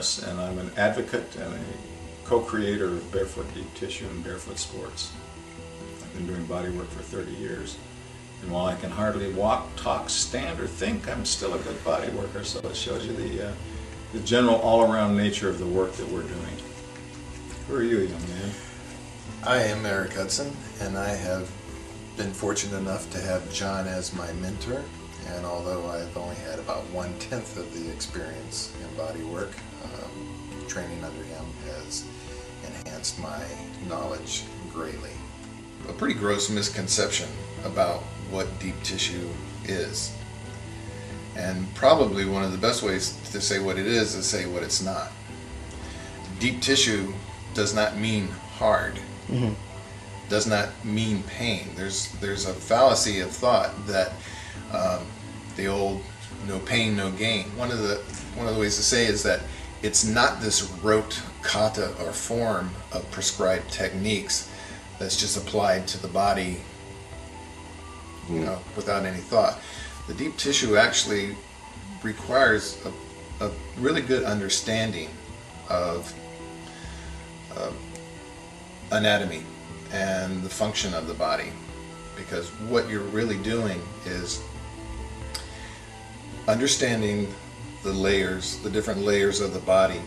Harris, and I'm an advocate and a co-creator of Barefoot Deep Tissue and Barefoot Sports. I've been doing body work for 30 years. And while I can hardly walk, talk, stand, or think, I'm still a good body worker, so it shows you the general all-around nature of the work that we're doing. Who are you, young man? I am Eric Hudson, and I have been fortunate enough to have John as my mentor. And although I've only had about 1/10 of the experience in body work, training under him has enhanced my knowledge greatly. A pretty gross misconception about what deep tissue is. And probably one of the best ways to say what it is say what it's not. Deep tissue does not mean hard. Does not mean pain. There's a fallacy of thought that the old no pain, no gain. One of the ways to say is that it's not this rote kata or form of prescribed techniques that's just applied to the body, without any thought. The deep tissue actually requires a really good understanding of anatomy and the function of the body, because what you're really doing is understanding the different layers of the body,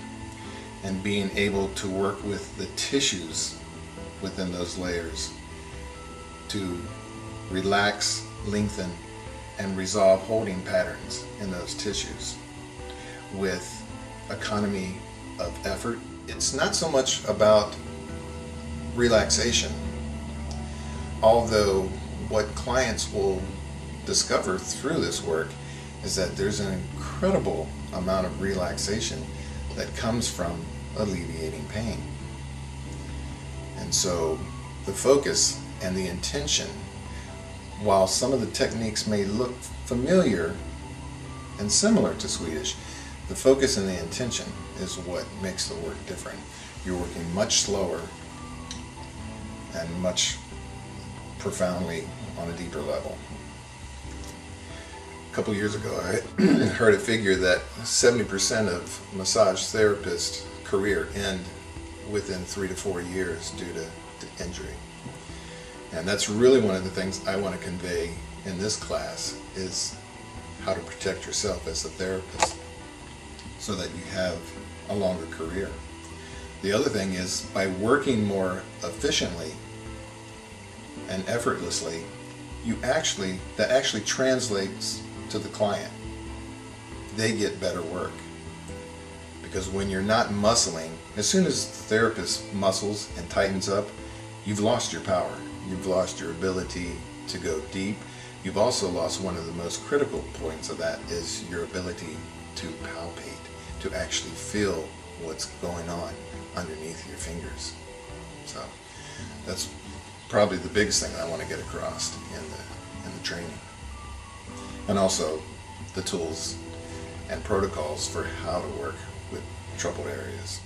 and being able to work with the tissues within those layers to relax, lengthen, and resolve holding patterns in those tissues with economy of effort. It's not so much about relaxation, although what clients will discover through this work is that there's an incredible amount of relaxation that comes from alleviating pain. And so the focus and the intention, while some of the techniques may look familiar and similar to Swedish, the focus and the intention is what makes the work different. You're working much slower and much profoundly on a deeper level. A couple years ago, I heard a figure that 70% of massage therapists' career end within 3 to 4 years due to injury. And that's really one of the things I want to convey in this class, is how to protect yourself as a therapist so that you have a longer career. The other thing is, by working more efficiently and effortlessly, that actually translates to the client. They get better work. Because when you're not muscling, as soon as the therapist muscles and tightens up, you've lost your power. You've lost your ability to go deep. You've also lost one of the most critical points of that, is your ability to palpate, to actually feel what's going on underneath your fingers. So that's probably the biggest thing I want to get across in the training. And also the tools and protocols for how to work with troubled areas.